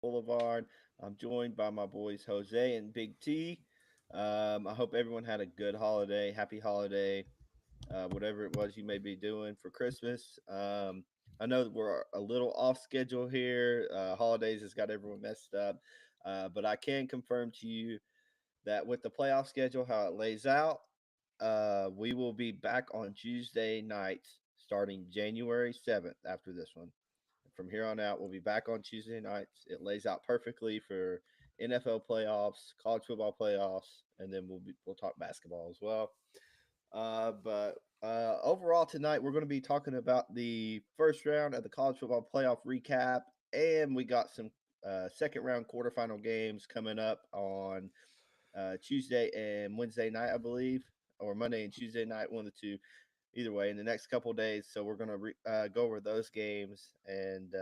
Boulevard. I'm joined by my boys Jose and Big T. I hope everyone had a good holiday, happy holiday, whatever it was you may be doing for Christmas. I know that we're a little off schedule here. Holidays has got everyone messed up, but I can confirm to you that with the playoff schedule, how it lays out, we will be back on Tuesday nights starting January 7th after this one. From here on out, we'll be back on Tuesday nights. It lays out perfectly for NFL playoffs, college football playoffs, and then we'll talk basketball as well. But overall tonight, we're going to be talking about the first round of the college football playoff recap, and we got some second round quarterfinal games coming up on Tuesday and Wednesday night, I believe, or Monday and Tuesday night, one of the two. Either way, in the next couple of days, so we're gonna go over those games and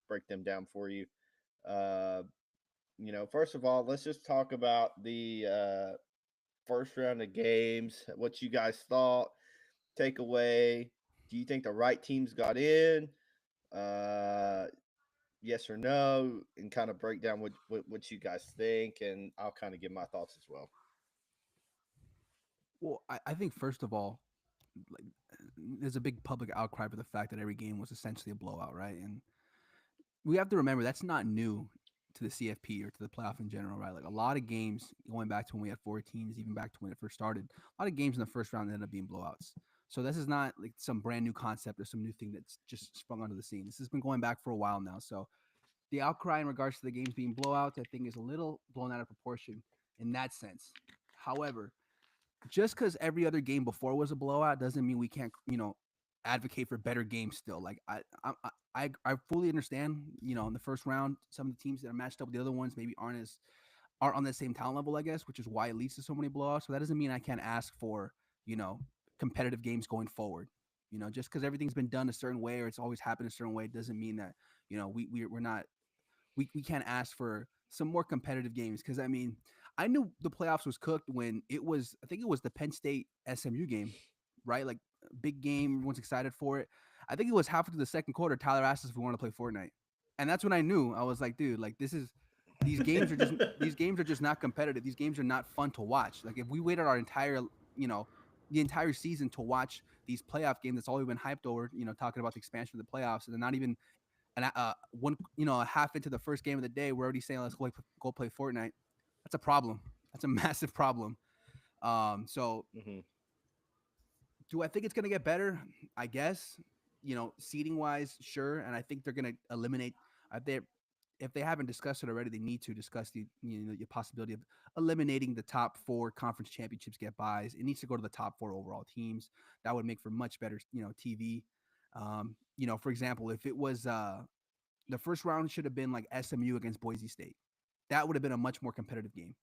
break them down for you. Uh, first of all, let's just talk about the first round of games. What you guys thought? Takeaway? Do you think the right teams got in? Uh, yes or no? And kind of break down what you guys think, and I'll kind of give my thoughts as well. Well, I think first of all, like there's a big public outcry for the fact that every game was essentially a blowout, right? And we have to remember that's not new to the CFP or to the playoff in general, right? Like a lot of games going back to when we had four teams, even back to when it first started, a lot of games in the first round ended up being blowouts. So this is not like some brand new concept or some new thing that's just sprung onto the scene. This has been going back for a while now. So the outcry in regards to the games being blowouts, I think, is a little blown out of proportion in that sense. However, just because every other game before was a blowout doesn't mean we can't, advocate for better games still. Like I fully understand, in the first round, some of the teams that are matched up with the other ones maybe aren't on the same talent level, I guess, which is why it leads to so many blowouts. So that doesn't mean I can't ask for, you know, competitive games going forward. Just because everything's been done a certain way or it's always happened a certain way doesn't mean that, we're not we can't ask for some more competitive games. Because I mean, I knew the playoffs was cooked when it was. I think it was the Penn State SMU game, right? Like big game, everyone's excited for it. I think it was halfway through the second quarter. Tyler asked us if we want to play Fortnite, and that's when I knew. I was like, dude, like these games are just not competitive. These games are not fun to watch. Like if we waited our entire you know the entire season to watch these playoff games, that's all we've been hyped over. Talking about the expansion of the playoffs, and they're not even and one a half into the first game of the day, we're already saying let's go play Fortnite. That's a problem. That's a massive problem. So Mm-hmm. do I think it's gonna get better? I guess. Seating wise, sure, and I think they're gonna eliminate. They if they haven't discussed it already, they need to discuss the possibility of eliminating the top four conference championships get buys. It needs to go to the top four overall teams. That would make for much better, TV. For example, if it was the first round should have been like SMU against Boise State. That would have been a much more competitive game,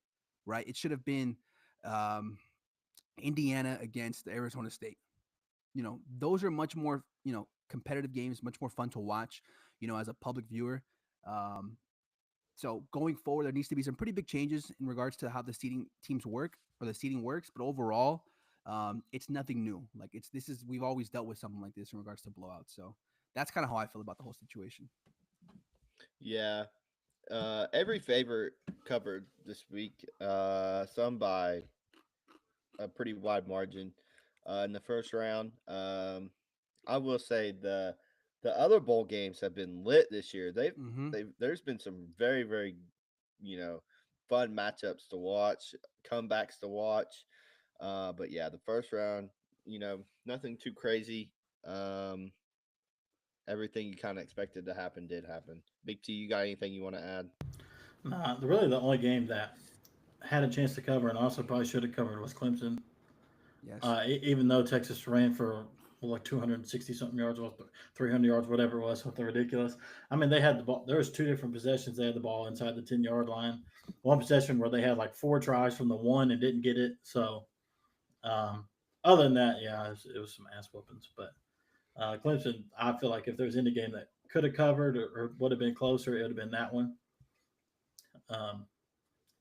right? It should have been um, Indiana against Arizona State. Those are much more, competitive games, much more fun to watch, as a public viewer. Um, so going forward, there needs to be some pretty big changes in regards to how the seating teams work or the seating works. But overall, it's nothing new. Like we've always dealt with something like this in regards to blowouts. So that's kind of how I feel about the whole situation. Yeah, every favorite covered this week, some by a pretty wide margin. In the first round, I will say the other bowl games have been lit this year. Mm-hmm. There's been some very very you know fun matchups to watch, comebacks to watch. But yeah, the first round, nothing too crazy. Um, Everything you kind of expected to happen did happen. Big T, you got anything you want to add? Really, the only game that had a chance to cover and also probably should have covered was Clemson. Yes. Even though Texas ran for like 260 something yards, 300 yards, whatever it was, something ridiculous. I mean, they had the ball. There was two different possessions. They had the ball inside the 10-yard line. One possession where they had like four tries from the one and didn't get it. So, um, other than that, yeah, it was some ass whoopings. But Clemson, I feel like if there's any game that could have covered or would have been closer, it would have been that one. Um,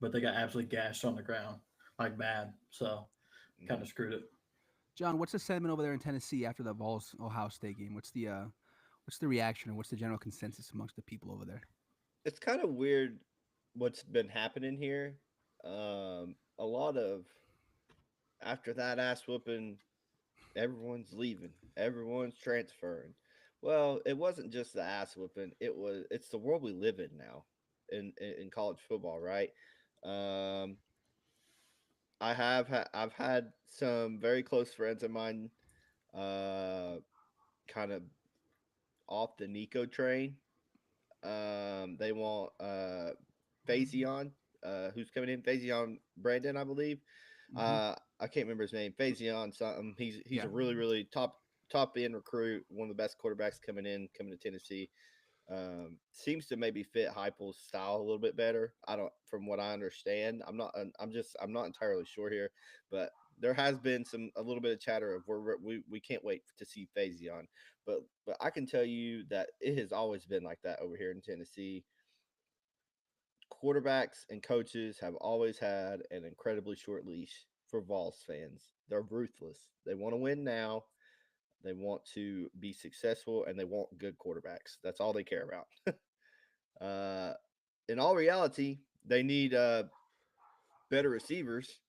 but they got absolutely gashed on the ground, like bad. So, kind Mm-hmm. of screwed it. John, what's the sentiment over there in Tennessee after the Vols Ohio State game? What's the reaction and what's the general consensus amongst the people over there? it's kind of weird what's been happening here. A lot of after that ass whooping, everyone's leaving, everyone's transferring. Well, it wasn't just the ass whooping; it's the world we live in now in college football, right? Um, I've had some very close friends of mine, uh, kind of off the Nico train. They want Faison, who's coming in. Faison Brandon, I believe. Hmm. I can't remember his name. Faison something. He's Yeah. a really top end recruit. One of the best quarterbacks coming to Tennessee. Seems to maybe fit Heupel's style a little bit better. I don't, from what I understand. I'm not entirely sure here, but there has been a little bit of chatter of where we can't wait to see Faison. But I can tell you that it has always been like that over here in Tennessee. Quarterbacks and coaches have always had an incredibly short leash for Vols fans. They're ruthless. They want to win now. They want to be successful, and they want good quarterbacks. That's all they care about. uh, in all reality, they need better receivers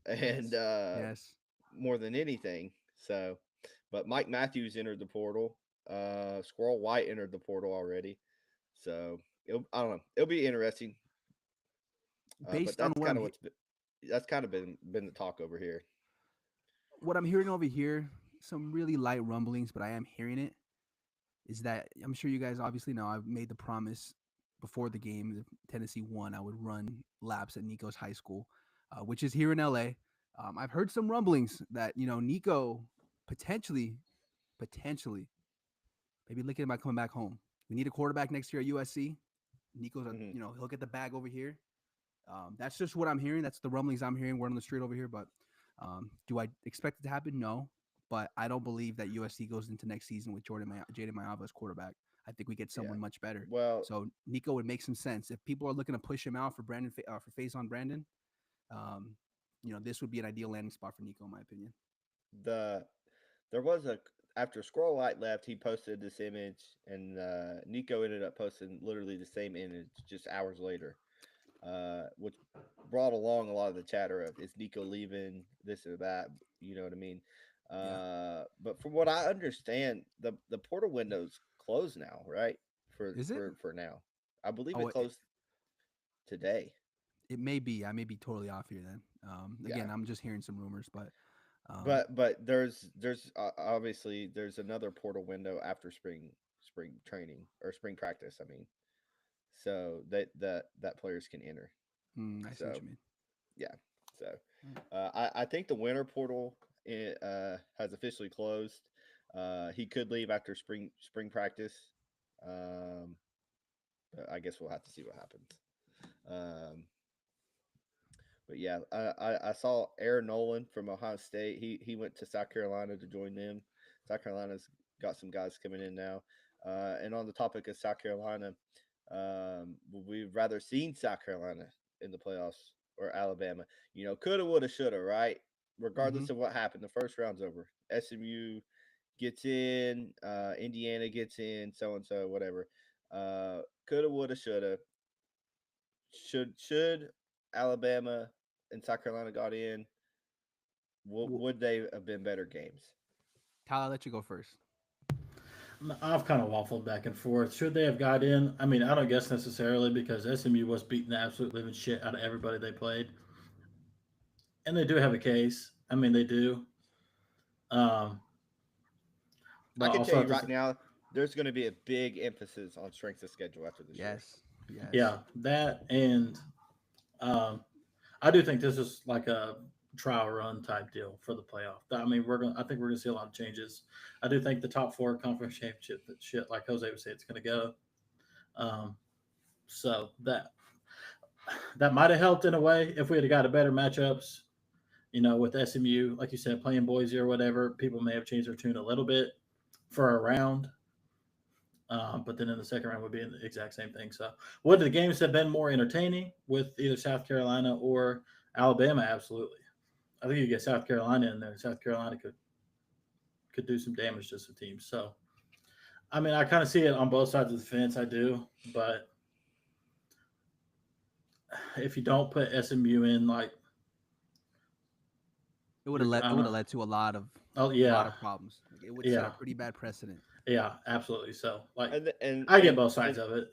and Yes. Yes. more than anything. So, but Mike Matthews entered the portal. Squirrel White entered the portal already. So I don't know. It'll be interesting. But Based on what that's kind of been the talk over here. I'm hearing over here, some really light rumblings, but I am hearing it. Is that I'm sure you guys obviously know I've made the promise before the game, if Tennessee won, I would run laps at Nico's high school, which is here in LA. I've heard some rumblings that Nico potentially, potentially, maybe looking about coming back home. We need a quarterback next year at USC. Nico's, Hmm. he'll get the bag over here. That's just what I'm hearing. That's the rumblings I'm hearing. We're on the street over here, but do I expect it to happen? No, but I don't believe that USC goes into next season with Jaden Mayava as quarterback. I think we get Yeah. someone much better. Well, So Nico would make some sense if people are looking to push him out for for Faison Brandon. Um, this would be an ideal landing spot for Nico, in my opinion. the there was a after Squirrel White left, he posted this image, and Nico ended up posting literally the same image just hours later, which brought along a lot of the chatter of is Nico leaving this or that. You know what I mean? Yeah. But from what I understand, the portal window's closed now, right? Is it? For now, I believe Oh, it closed today. it may be. I may be totally off here then. Yeah, Again, I'm just hearing some rumors, but but there's obviously there's another portal window after spring training or spring practice. I mean, so that players can enter. I see what So you mean. yeah, so Right. I think the winter portal has officially closed. He could leave after spring practice. Um, but I guess we'll have to see what happens. Um, but yeah, I saw Aaron Nolan from Ohio State. He went to South Carolina to join them. South Carolina's got some guys coming in now. And on the topic of South Carolina, we've rather seen South Carolina in the playoffs or Alabama. Coulda, woulda, shoulda, right? Mm-hmm. Regardless of what happened, the first round's over. SMU gets in, Indiana gets in, so and so, whatever. Coulda, woulda, shoulda. Should Alabama and South Carolina got in, Well, would they have been better games? Tyler, I'll let you go first. I've kind of waffled back and forth. Should they have got in? I mean, I don't guess necessarily because SMU was beating the absolute living shit out of everybody they played, and they do have a case. I mean, they do. Um, I but can tell also you at right this, now, there's going to be a big emphasis on strength of schedule after this year. Yes. Yes. yeah, that and um, I do think this is like a trial run type deal for the playoff. I mean, I think we're gonna see a lot of changes. I do think the top four conference championship shit, like Jose would say, it's gonna go. Um, so that might have helped in a way if we had got a better matchups. With SMU, like you said, playing Boise or whatever, people may have changed their tune a little bit for a round. But then in the second round would be the exact same thing. So, would the games have been more entertaining with either South Carolina or Alabama? Absolutely. I think you get South Carolina in there. South Carolina could do some damage to some teams. So, I mean, I kind of see it on both sides of the fence. I do, but if you don't put SMU in, like It would you're have led. It kind would of have led to oh a lot yeah, of problems. Like it would set a yeah, pretty bad precedent. yeah, absolutely. So like and I get both sides of it.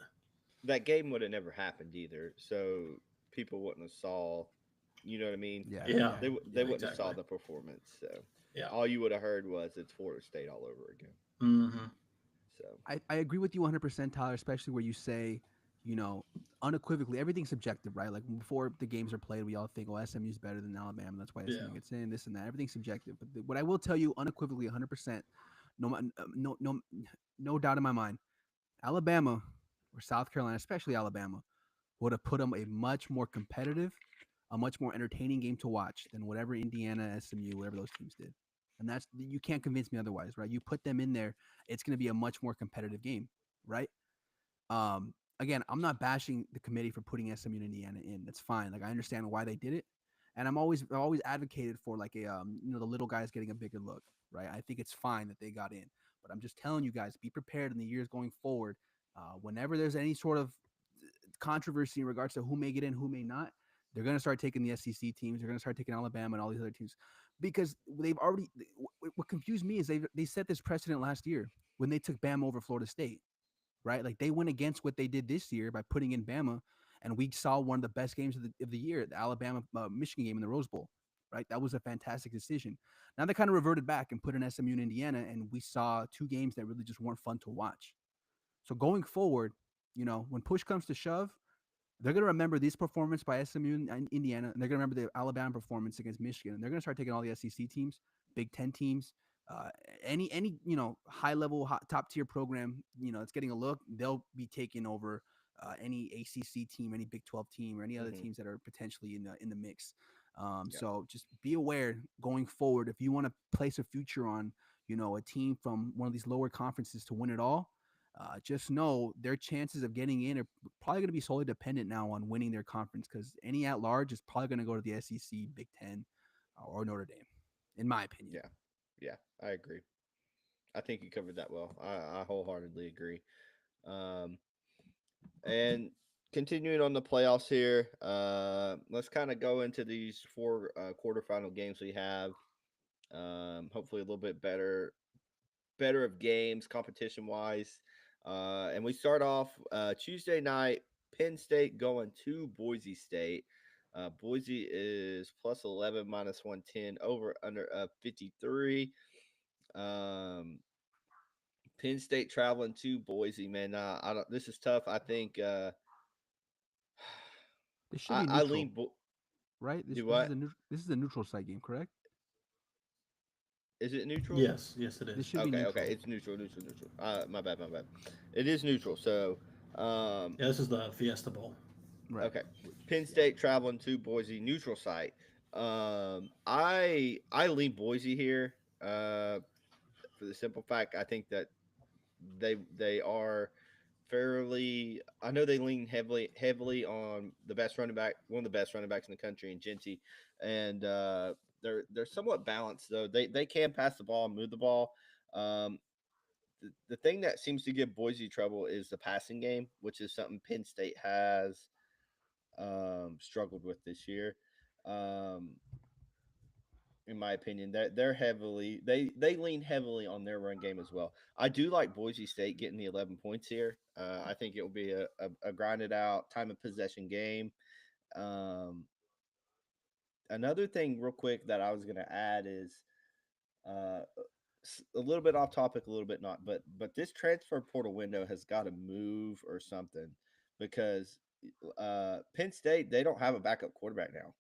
that game would have never happened either. So people wouldn't have saw, you know what I mean? Yeah, Yeah, yeah. They yeah, wouldn't have saw exactly. the performance. So Yeah. all you would have heard was it's Florida State all over again. Hmm. So I agree with you 100%, Tyler, especially where you say, unequivocally, everything's subjective, right? Like before the games are played, we all think, oh, SMU's better than Alabama. That's why Yeah. SMU gets in, this and that. Everything's subjective. But what I will tell you unequivocally 100%, no doubt in my mind, Alabama or South Carolina, especially Alabama, would have put them a much more competitive, a much more entertaining game to watch than whatever Indiana, SMU, whatever those teams did. And that's you can't convince me otherwise, right? You put them in there, it's going to be a much more competitive game, right? Again, I'm not bashing the committee for putting SMU and Indiana in. That's fine. Like I understand why they did it, and I've always advocated for like the little guys getting a bigger look, right? I think it's fine that they got in, but I'm just telling you guys, be prepared in the years going forward. Whenever there's any sort of controversy in regards to who may get in, who may not, they're going to start taking the SEC teams. They're going to start taking Alabama and all these other teams because they've already. What confused me is they set this precedent last year when they took Bama over Florida State, right? Like they went against what they did this year by putting in Bama, and we saw one of the best games of the year, the Alabama Michigan game in the Rose Bowl, right? That was a fantastic decision. Now they kind of reverted back and put in SMU and Indiana, and we saw two games that really just weren't fun to watch. So going forward, when push comes to shove, they're going to remember this performance by SMU and Indiana, and they're going to remember the Alabama performance against Michigan, and they're going to start taking all the SEC teams, Big Ten teams, uh, any high level, top tier program, it's getting a look. They'll be taking over any ACC team, any Big 12 team, or any other hmm teams that are potentially in the mix. yeah, So just be aware going forward if you want to place a future on a team from one of these lower conferences to win it all. Just know their chances of getting in are probably going to be solely dependent now on winning their conference because any at large is probably going to go to the SEC, Big Ten, or Notre Dame, in my opinion. yeah, yeah. I agree. I think you covered that well. I wholeheartedly agree. Um, and continuing on the playoffs here, let's kind of go into these four quarterfinal games we have. Hopefully, a little bit better of games competition wise. And we start off Tuesday night, Penn State going to Boise State. Boise is plus 11, minus 110, over under 53. Um, Penn State traveling to Boise, man. I don't. This is tough. I think This should be I neutral, lean. right? This Do this is what? this is a neutral site game, correct? Is it neutral? Yes, yes, it This is. should be Okay, okay. neutral, It's neutral, neutral, neutral. My bad, my bad. It is neutral. So, um, Yeah, this is the Fiesta Bowl. right? okay. Which, Penn yeah, State traveling to Boise, neutral site. I lean Boise here. For the simple fact, I think that they are fairly. I know they lean heavily on the best running back, one of the best running backs in the country, in Genty, and they're somewhat balanced though. They can pass the ball and move the ball. Um, the thing that seems to give Boise trouble is the passing game, which is something Penn State has struggled with this year. Um, in my opinion, they're heavily they lean heavily on their run game as well. I do like Boise State getting the 11 points here. I think it will be a grinded out time of possession game. Um, Another thing, real quick, that I was going to add is uh, a little bit off topic, a little bit not, but this transfer portal window has got to move or something because Penn State, they don't have a backup quarterback now.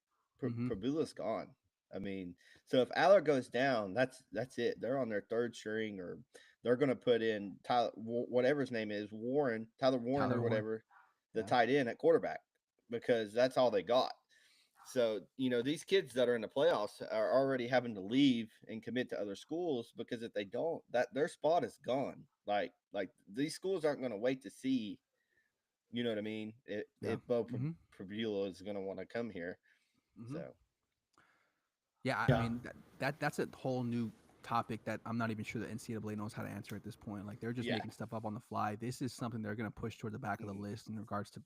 mm-hmm. Pabula's gone. I mean, so if Aller goes down, that's it. They're on their third string, or they're going to put in Tyler, whatever his name is, Tyler Warren, Tyler or Warren, whatever, the yeah, tight end at quarterback, because that's all they got. So, these kids that are in the playoffs are already having to leave and commit to other schools because if they don't, that their spot is gone. Like these schools aren't going to wait to see, you know what I mean? yeah, If Bo mm-hmm. Prabula is going to want to come here. Mm-hmm. So, Yeah. I Yeah, mean that's a whole new topic that I'm not even sure the NCAA knows how to answer at this point. Like they're just Yeah. making stuff up on the fly. This is something they're going to push toward the back of the Mhm. list in regards to,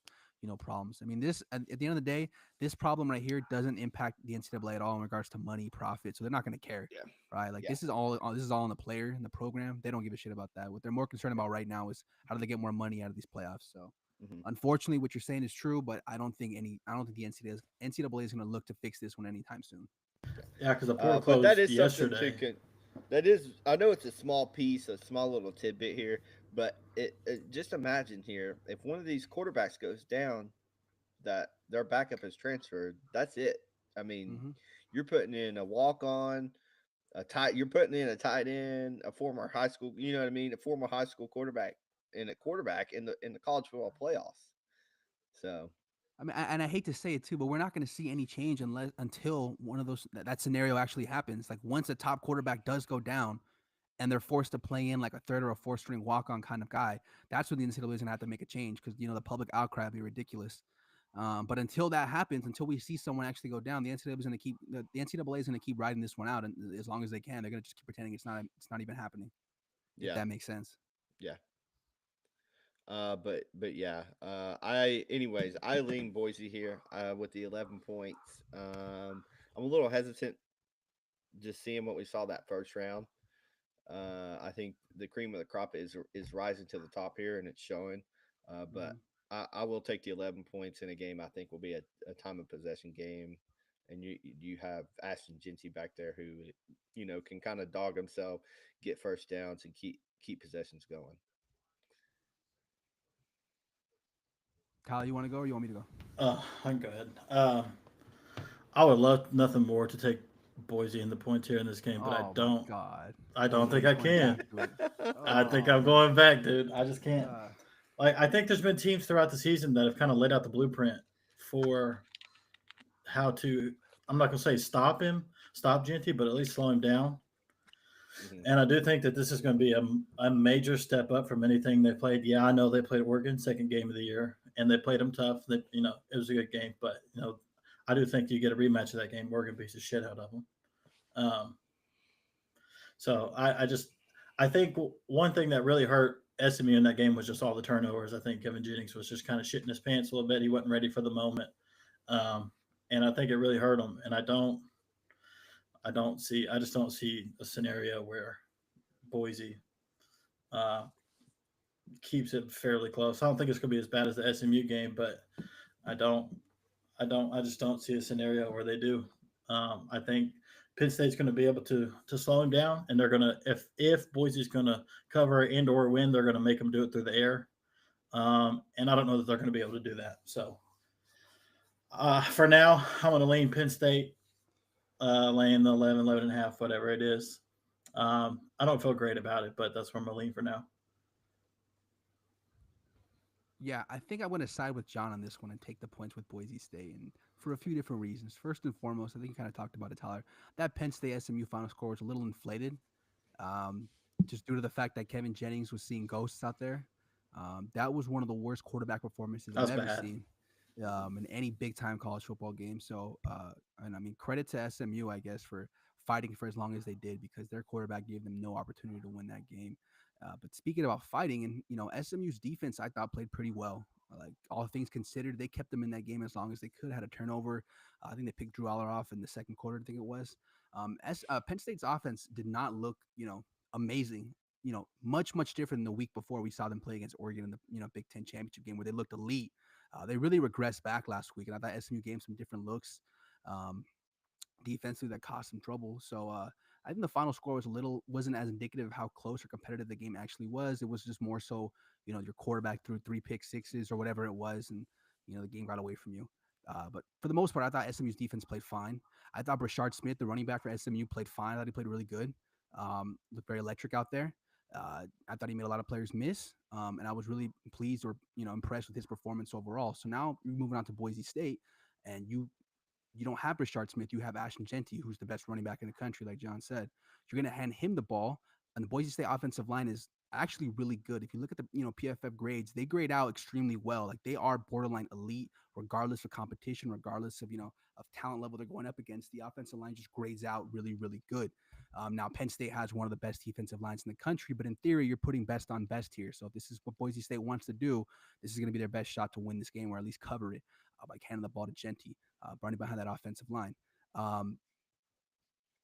problems. I mean, this at the end of the day, this problem right here doesn't impact the NCAA at all in regards to money, profit. So they're not going to care, Yeah. right? Like Yeah. this is all on the player and the program. They don't give a shit about that. What they're more concerned about right now is how do they get more money out of these playoffs. So. Mhm. Unfortunately, what you're saying is true, but I don't think the NCAA is going to look to fix this one anytime soon. Yeah, because the portal But that closed is something to yesterday. that is. I know it's a small piece, a small little tidbit here, but just imagine here if one of these quarterbacks goes down, that their backup is transferred. That's it. I mean, Mm-hmm. you're putting in a walk on, a tight. You're putting in a tight end, a former high school. You know what I mean? A former high school quarterback and a quarterback in the college football playoffs. So I mean, and I hate to say it too, but we're not going to see any change until one of that scenario actually happens. Like once a top quarterback does go down, and they're forced to play in like a third or a fourth string walk on kind of guy, that's when the NCAA is going to have to make a change because the public outcry will be ridiculous. But until that happens, until we see someone actually go down, the NCAA is going to keep riding this one out, and as long as they can, they're going to just keep pretending it's not even happening. If yeah, that makes sense. yeah. But yeah. I lean Boise here. With the 11 points. I'm a little hesitant just seeing what we saw that first round. I think the cream of the crop is rising to the top here, and it's showing. But Mm-hmm. I will take the 11 points in a game. I think will be a time of possession game, and you have Ashton Genty back there who can kind of dog himself, get first downs, and keep possessions going. Kyle, you want to go or you want me to go? I can go ahead. I would love nothing more to take Boise in the points here in this game, but I Oh my don't. God. I Are you don't think really I going can. back to it? I think I'm Oh, going back, dude. I just can't. uh, Like I think there's been teams throughout the season that have kind of laid out the blueprint for how to. I'm not gonna say stop Genty, but at least slow him down. Hmm. And I do think that this is going to be a major step up from anything they played. Yeah, I know they played Oregon second game of the year, and they played them tough. That it was a good game, but I do think you get a rematch of that game. Oregon beats the shit out of them. Um, so I think one thing that really hurt SMU in that game was just all the turnovers. I think Kevin Jennings was just kind of shitting his pants a little bit. He wasn't ready for the moment, um, and I think it really hurt him. And I just don't see a scenario where Boise uh, keeps it fairly close. I don't think it's going to be as bad as the SMU game, but I don't, I just don't see a scenario where they do. I think Penn State's going to be able to slow him down, and they're going to if Boise's going to cover and or win, they're going to make them do it through the air. And I don't know that they're going to be able to do that. So for now, I'm going to lean Penn State, laying the 11, 11 and a half, whatever it is. I don't feel great about it, but that's where I'm going to lean for now. yeah, I think I want to side with John on this one and take the points with Boise State, and for a few different reasons. First and foremost, I think you kind of talked about it, Tyler. That Penn State SMU final score was a little inflated, um, just due to the fact that Kevin Jennings was seeing ghosts out there. That was one of the worst quarterback performances That I've was ever bad. seen in any big time college football game. So, and I mean, credit to SMU, I guess, for fighting for as long as they did because their quarterback gave them no opportunity to win that game. But speaking about fighting, and SMU's defense, I thought played pretty well. Like all things considered, they kept them in that game as long as they could. Had a turnover. I think they picked Drew Aller off in the second quarter. I think it was. Penn State's offense did not look, amazing. Much different than the week before we saw them play against Oregon in the Big Ten championship game where they looked elite. They really regressed back last week, and I thought SMU gave them some different looks. Um, Defensively that caused some trouble. So I think the final score wasn't as indicative of how close or competitive the game actually was. It was just more so, your quarterback threw 3 pick sixes or whatever it was, and the game got away from you. But for the most part, I thought SMU's defense played fine. I thought Brashard Smith, the running back for SMU, played fine. I thought he played really good. Looked very electric out there. I thought he made a lot of players miss, and I was really pleased or impressed with his performance overall. So now you're moving on to Boise State, and you don't have Brashard Smith. You have Ashton Genty, who's the best running back in the country, like John said. You're going to hand him the ball, and the Boise State offensive line is actually really good. If you look at the PFF grades, they grade out extremely well. Like they are borderline elite, regardless of competition, regardless of of talent level they're going up against. The offensive line just grades out really, really good. Now, Penn State has one of the best defensive lines in the country, but in theory, you're putting best on best here. So if this is what Boise State wants to do, this is going to be their best shot to win this game or at least cover it by handing the ball to Genty, running behind that offensive line.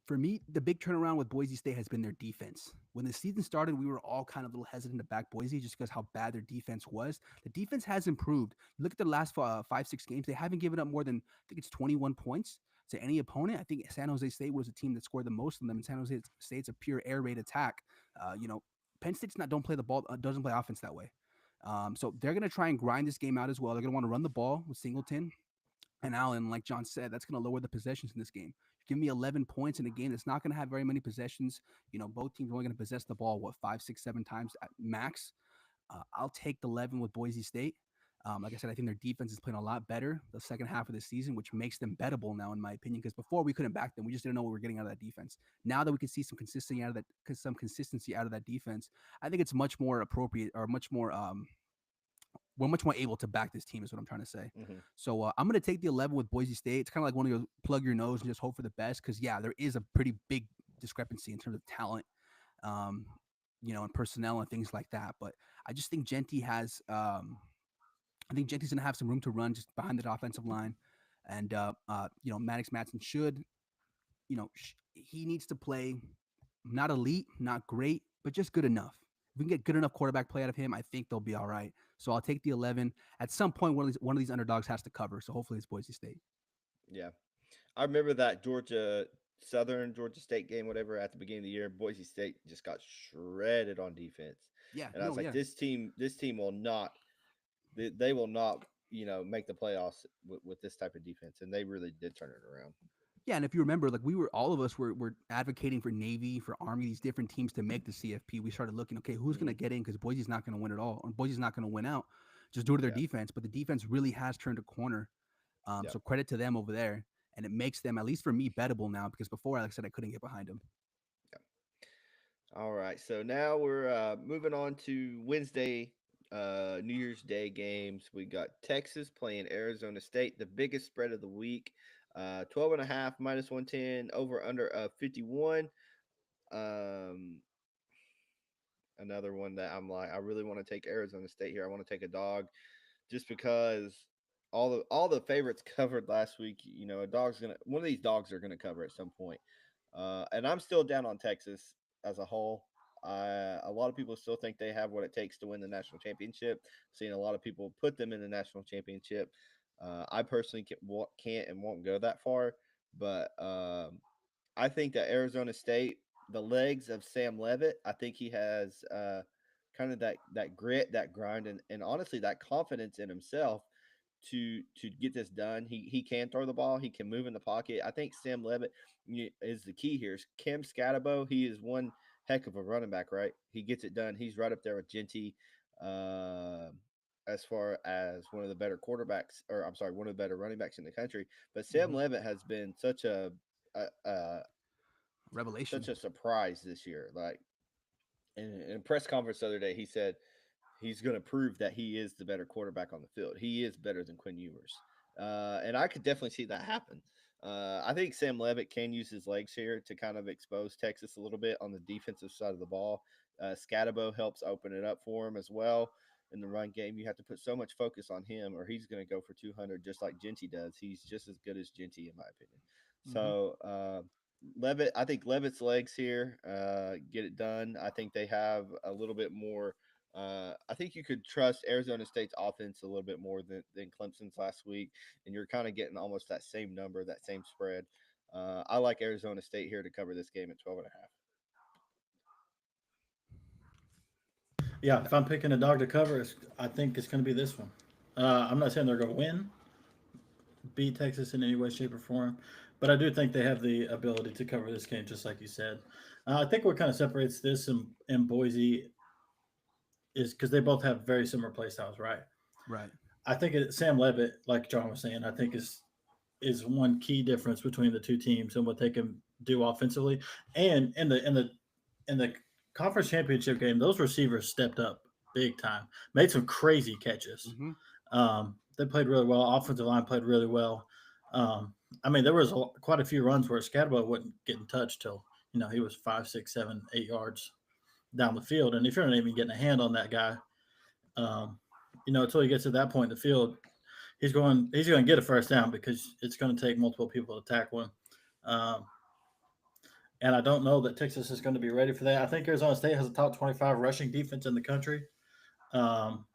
For me, the big turnaround with Boise State has been their defense. When the season started, we were all kind of a little hesitant to back Boise just because how bad their defense was. The defense has improved. Look at the last 5-6 games. They haven't given up more than, I think it's 21 points to any opponent. I think San Jose State was the team that scored the most of them. And San Jose State's a pure air raid attack. Penn State's don't play the ball, doesn't play offense that way. So they're going to try and grind this game out as well. They're going to want to run the ball with Singleton and Allen. Like John said, that's going to lower the possessions in this game. Give me 11 points in a game that's not going to have very many possessions. Both teams are only going to possess the ball, 5, 6, 7 times at max. I'll take the 11 with Boise State. Like I said, I think their defense is playing a lot better the second half of the season, which makes them bettable now, in my opinion, because before we couldn't back them. We just didn't know what we were getting out of that defense. Now that we can see some consistency out of that defense, I think it's much more appropriate or much more we're much more able to back this team is what I'm trying to say. Mm-hmm. So I'm going to take the 11 with Boise State. It's kind of like one of your plug your nose and just hope for the best. Cause there is a pretty big discrepancy in terms of talent, and personnel and things like that. But I just think Genty has, I think Genty's going to have some room to run just behind that offensive line. And, Maddox Madsen should, he needs to play not elite, not great, but just good enough. If we can get good enough quarterback play out of him, I think they'll be all right. So I'll take the 11. At some point, one of these underdogs has to cover. So hopefully it's Boise State. Yeah. I remember that Georgia State game, whatever, at the beginning of the year. Boise State just got shredded on defense. Yeah. And I was like, this team will not, they will not, make the playoffs with this type of defense. And they really did turn it around. Yeah, and if you remember, like all of us were advocating for Navy, for Army, these different teams to make the CFP. We started looking, okay, who's going to get in because Boise's not going to win at all, or Boise's not going to win out, just due to their defense. But the defense really has turned a corner. So credit to them over there, and it makes them, at least for me, bettable now because before, like I said, I couldn't get behind them. Yeah. All right, so now we're moving on to Wednesday, New Year's Day games. We got Texas playing Arizona State, the biggest spread of the week. 12.5 minus 110 over under 51. Another one that I'm like, I really want to take Arizona State here. I want to take a dog just because all the favorites covered last week. One of these dogs are gonna cover at some point. And I'm still down on Texas as a whole. A lot of people still think they have what it takes to win the national championship. Seeing a lot of people put them in the national championship. I personally can't and won't go that far, but I think that Arizona State, the legs of Sam Leavitt, I think he has kind of that grit, that grind, and honestly that confidence in himself to get this done. He can throw the ball. He can move in the pocket. I think Sam Leavitt is the key here. Cam Scatterbo, he is one heck of a running back, right? He gets it done. He's right up there with Genty. As far as one of the better quarterbacks, one of the better running backs in the country. But Sam Leavitt has been such a revelation, such a surprise this year. Like in a press conference the other day, he said he's going to prove that he is the better quarterback on the field. He is better than Quinn Ewers. And I could definitely see that happen. I think Sam Leavitt can use his legs here to kind of expose Texas a little bit on the defensive side of the ball. Scatterbo helps open it up for him as well. In the run game, you have to put so much focus on him, or he's going to go for 200 just like Genty does. He's just as good as Genty, in my opinion. So Leavitt, I think Leavitt's legs here get it done. I think they have a little bit more. I think you could trust Arizona State's offense a little bit more than Clemson's last week, and you're kind of getting almost that same number, that same spread. I like Arizona State here to cover this game at 12.5. Yeah, if I'm picking a dog to cover, I think it's going to be this one. I'm not saying they're going to win, beat Texas in any way, shape, or form, but I do think they have the ability to cover this game, just like you said. I think what kind of separates this and Boise is because they both have very similar play styles, right? Right. I think Sam Leavitt, like John was saying, I think is one key difference between the two teams and what they can do offensively. And in the conference championship game, those receivers stepped up big time, made some crazy catches. They played really well. Offensive line played really well. There was quite a few runs where Scatterbo wasn't getting touched till He was 5, 6, 7, 8 yards down the field, and if you're not even getting a hand on that guy, um, until he gets to that point in the field, he's going to get a first down because it's going to take multiple people to tackle him. Um, and I don't know that Texas is going to be ready for that. I think Arizona State has a top 25 rushing defense in the country. Um,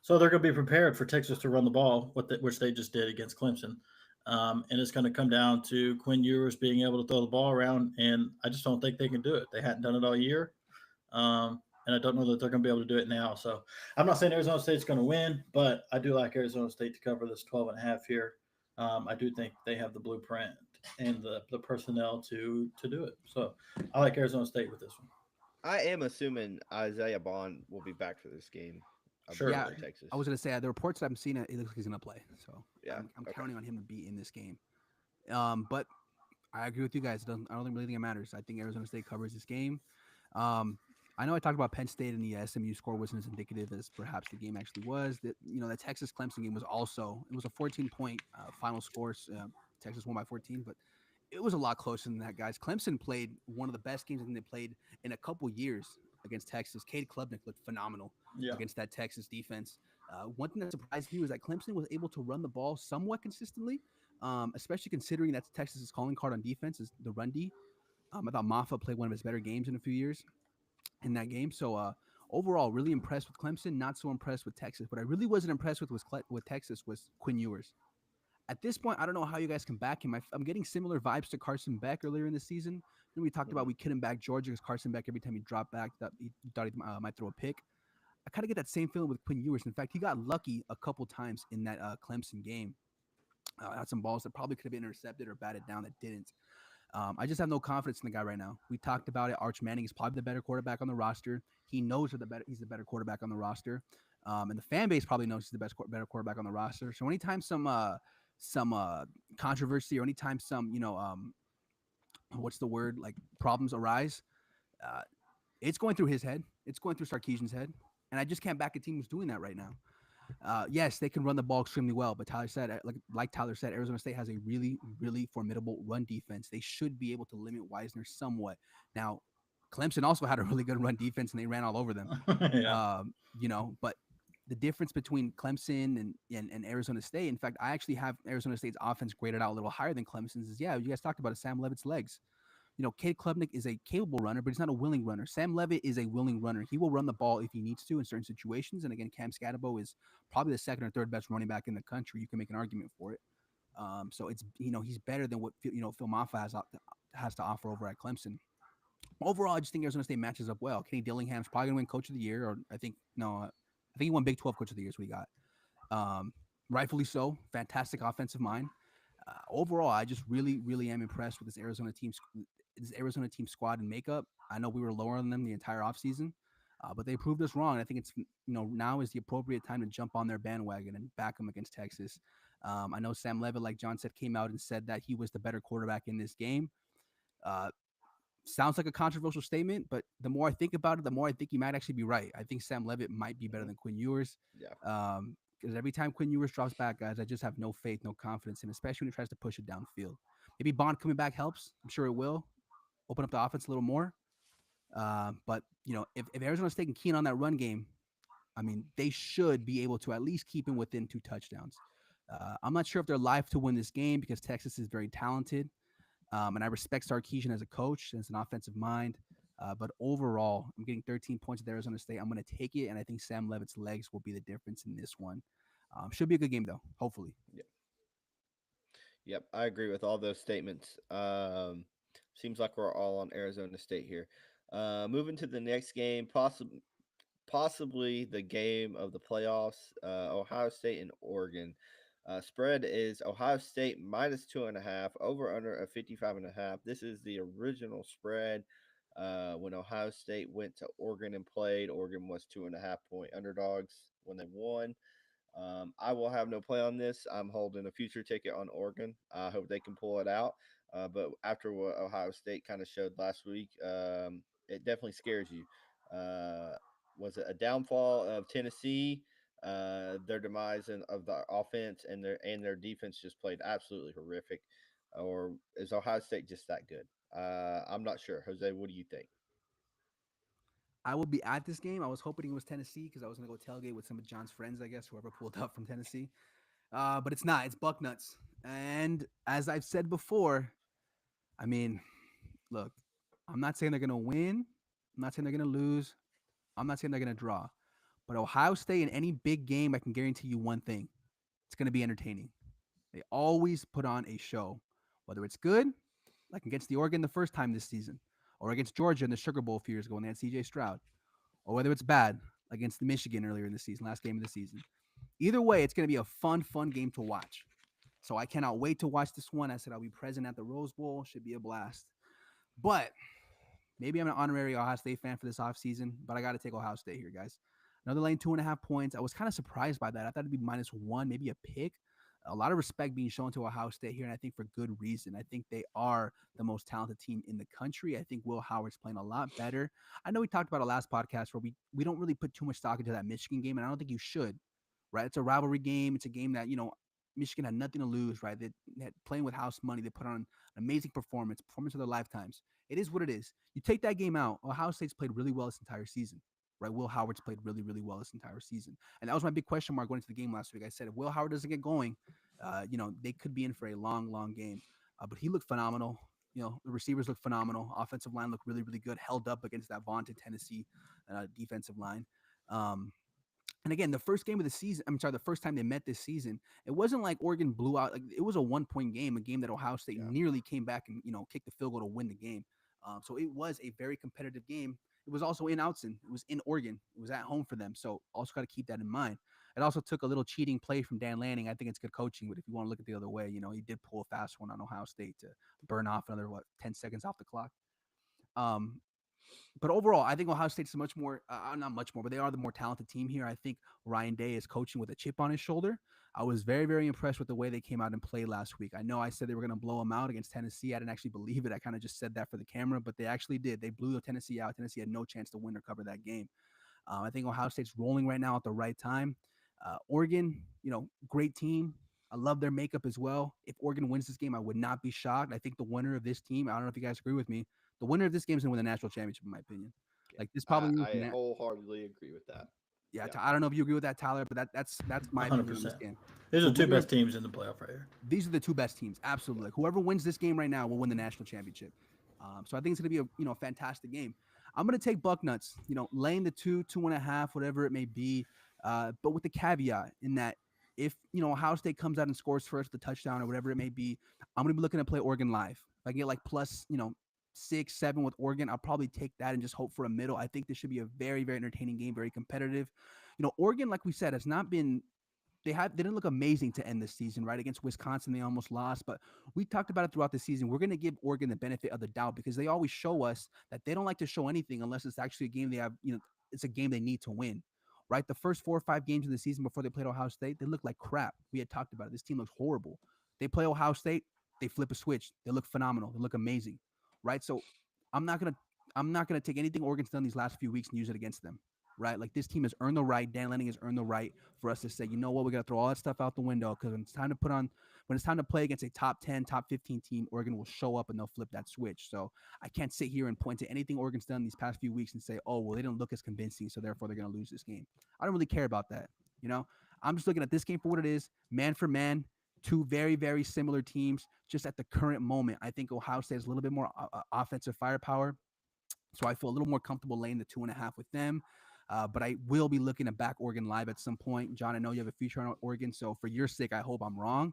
so they're going to be prepared for Texas to run the ball, which they just did against Clemson. And it's going to come down to Quinn Ewers being able to throw the ball around, and I just don't think they can do it. They hadn't done it all year, and I don't know that they're going to be able to do it now. So I'm not saying Arizona State's going to win, but I do like Arizona State to cover this 12.5 here. I do think they have the blueprint and the personnel to do it. So I like Arizona State with this one. I am assuming Isaiah Bond will be back for this game. Sure. Yeah, for Texas. I was going to say the reports that I'm seeing, it looks like he's going to play. So Yeah, I'm okay. counting on him to be in this game. But I agree with you guys. I don't really think it matters. I think Arizona State covers this game. I know I talked about Penn State and the SMU score wasn't as indicative as perhaps the game actually was. That the Texas Clemson game was also, it was a 14-point final score. Texas won by 14, but it was a lot closer than that, guys. Clemson played one of the best games I think they played in a couple years against Texas. Cade Klubnik looked phenomenal against that Texas defense. One thing that surprised me was that Clemson was able to run the ball somewhat consistently, especially considering that's Texas's calling card on defense is the run D. I thought Maffa played one of his better games in a few years in that game. So overall, really impressed with Clemson. Not so impressed with Texas. What I really wasn't impressed with Texas was Quinn Ewers. At this point, I don't know how you guys can back him. I'm getting similar vibes to Carson Beck earlier in the season. We talked about we couldn't back Georgia because Carson Beck, every time he dropped back, he thought he might throw a pick. I kind of get that same feeling with Quinn Ewers. In fact, he got lucky a couple times in that Clemson game. Had some balls that probably could have been intercepted or batted down that didn't. I just have no confidence in the guy right now. We talked about it. Arch Manning is probably the better quarterback on the roster. He knows he's the better quarterback on the roster, and the fan base probably knows he's the better quarterback on the roster. So anytime some controversy or anytime some what's the word, like problems arise, it's going through his head. It's going through Sarkisian's head, and I just can't back a team who's doing that right now. Yes, they can run the ball extremely well, but Tyler said, like Tyler said, Arizona State has a really, really formidable run defense. They should be able to limit Wisner somewhat. Now, Clemson also had a really good run defense, and they ran all over them. But the difference between Clemson and Arizona State, in fact, I actually have Arizona State's offense graded out a little higher than Clemson's. You guys talked about it, Sam Levitt's legs. Cade Klubnik is a capable runner, but he's not a willing runner. Sam Levitt is a willing runner. He will run the ball if he needs to in certain situations. And again, Cam Scatterbo is probably the second or third best running back in the country. You can make an argument for it. So it's he's better than what Phil Maffa has to offer over at Clemson. Overall, I just think Arizona State matches up well. Kenny Dillingham's probably gonna win Coach of the Year, or I think he won Big 12 Coach of the Year. Is what he got. Rightfully so. Fantastic offensive mind. Overall, I just really, really am impressed with this Arizona team squad and makeup. I know we were lower on them the entire offseason, but they proved us wrong. I think it's now is the appropriate time to jump on their bandwagon and back them against Texas. I know Sam Levitt, like John said, came out and said that he was the better quarterback in this game. Sounds like a controversial statement, but the more I think about it, the more I think he might actually be right. I think Sam Levitt might be better than Quinn Ewers. Yeah. Because every time Quinn Ewers drops back, guys, I just have no faith, no confidence in him, especially when he tries to push it downfield. Maybe Bond coming back helps. I'm sure it will open up the offense a little more. But if Arizona State can key on that run game, I mean, they should be able to at least keep him within 2 touchdowns. I'm not sure if they're live to win this game because Texas is very talented. And I respect Sarkisian as a coach and as an offensive mind. But overall, I'm getting 13 points at Arizona State. I'm going to take it, and I think Sam Levitt's legs will be the difference in this one. Should be a good game, though, hopefully. Yep, I agree with all those statements. Seems like we're all on Arizona State here. Moving to the next game, possibly the game of the playoffs, Ohio State and Oregon. Spread is Ohio State minus 2.5, over under a 55.5. This is the original spread. When Ohio State went to Oregon and played, Oregon was 2.5 point underdogs when they won. I will have no play on this. I'm holding a future ticket on Oregon. I hope they can pull it out. But after what Ohio State kind of showed last week, it definitely scares you. Was it a downfall of Tennessee? Their demise of the offense and their defense just played absolutely horrific. Or is Ohio State just that good? I'm not sure. Jose, what do you think? I will be at this game. I was hoping it was Tennessee because I was going to go tailgate with some of John's friends, I guess, whoever pulled up from Tennessee. But it's not. It's Bucknuts. And as I've said before, I mean, look, I'm not saying they're going to win. I'm not saying they're going to lose. I'm not saying they're going to draw. But Ohio State in any big game, I can guarantee you one thing: it's going to be entertaining. They always put on a show, whether it's good, like against the Oregon the first time this season, or against Georgia in the Sugar Bowl a few years ago when they had C.J. Stroud, or whether it's bad against the Michigan earlier in the season, last game of the season. Either way, it's going to be a fun game to watch. So I cannot wait to watch this one. I said I'll be present at the Rose Bowl. Should be a blast. But maybe I'm an honorary Ohio State fan for this offseason, but I got to take Ohio State here, guys. Another lane, 2.5 points. I was kind of surprised by that. I thought it'd be -1, maybe a pick. A lot of respect being shown to Ohio State here, and I think for good reason. I think they are the most talented team in the country. I think Will Howard's playing a lot better. I know we talked about a last podcast where we don't really put too much stock into that Michigan game, and I don't think you should, right? It's a rivalry game. It's a game that, Michigan had nothing to lose, right? They had playing with house money. They put on an amazing performance of their lifetimes. It is what it is. You take that game out, Ohio State's played really well this entire season. Right, Will Howard's played really, really well this entire season, and that was my big question mark going into the game last week. I said if Will Howard doesn't get going, they could be in for a long game. But he looked phenomenal. The receivers looked phenomenal. Offensive line looked really, really good. Held up against that vaunted Tennessee defensive line. And again, the first game of the season, the first time they met this season, it wasn't like Oregon blew out. Like, it was a 1-point game, a game that Ohio State nearly came back and kicked the field goal to win the game. So it was a very competitive game. It was also in Outson. It was in Oregon. It was at home for them. So also got to keep that in mind. It also took a little cheating play from Dan Lanning. I think it's good coaching, but if you want to look at the other way, he did pull a fast one on Ohio State to burn off another 10 seconds off the clock. But overall, I think Ohio State's much more, not much more, but they are the more talented team here. I think Ryan Day is coaching with a chip on his shoulder. I was very, very impressed with the way they came out and played last week. I know I said they were going to blow them out against Tennessee. I didn't actually believe it. I kind of just said that for the camera, but they actually did. They blew Tennessee out. Tennessee had no chance to win or cover that game. I think Ohio State's rolling right now at the right time. Oregon, great team. I love their makeup as well. If Oregon wins this game, I would not be shocked. I think the winner of this team, I don't know if you guys agree with me, the winner of this game is going to win the national championship, in my opinion. Like, this probably I wholeheartedly agree with that. Yeah, I don't know if you agree with that, Tyler, but that's my 100%. opinion on this game. These are the two best teams in the playoff right here. These are the two best teams, absolutely. Like, whoever wins this game right now will win the national championship. So I think it's going to be a fantastic game. I'm going to take Bucknuts, laying the 2.5, whatever it may be, but with the caveat in that if Ohio State comes out and scores first, the touchdown or whatever it may be, I'm going to be looking to play Oregon live. If I get like plus 6, 7 with Oregon, I'll probably take that and just hope for a middle. I think this should be a very, very entertaining game, very competitive. Oregon, like we said, has not been. They didn't look amazing to end this season, right? Against Wisconsin, they almost lost, but we talked about it throughout the season. We're going to give Oregon the benefit of the doubt because they always show us that they don't like to show anything unless it's actually a game they have. It's a game they need to win, right? The first 4 or 5 games of the season before they played Ohio State, they looked like crap. We had talked about it. This team looks horrible. They play Ohio State, they flip a switch. They look phenomenal. They look amazing, right? So I'm not gonna take anything Oregon's done these last few weeks and use it against them, right? Like, this team has earned the right. Dan Lanning has earned the right for us to say, you know what, we got to throw all that stuff out the window because when it's time to play against a top 10, top 15 team, Oregon will show up and they'll flip that switch. So I can't sit here and point to anything Oregon's done these past few weeks and say, oh, well, they didn't look as convincing, so therefore they're going to lose this game. I don't really care about that. I'm just looking at this game for what it is, man for man. Two very, very similar teams just at the current moment. I think Ohio State has a little bit more offensive firepower. So I feel a little more comfortable laying the 2.5 with them. But I will be looking to back Oregon live at some point. John, I know you have a future on Oregon. So for your sake, I hope I'm wrong.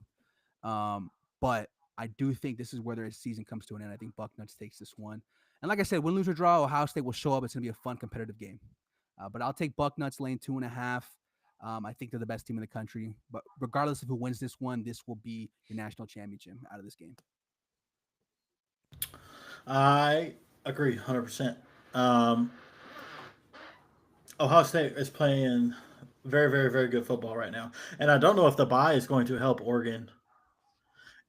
But I do think this is where their season comes to an end. I think Bucknuts takes this one. And like I said, win, lose, or draw, Ohio State will show up. It's going to be a fun, competitive game. But I'll take Bucknuts laying 2.5. I think they're the best team in the country. But regardless of who wins this one, this will be your national championship out of this game. I agree 100%. Ohio State is playing very, very, very good football right now. And I don't know if the bye is going to help Oregon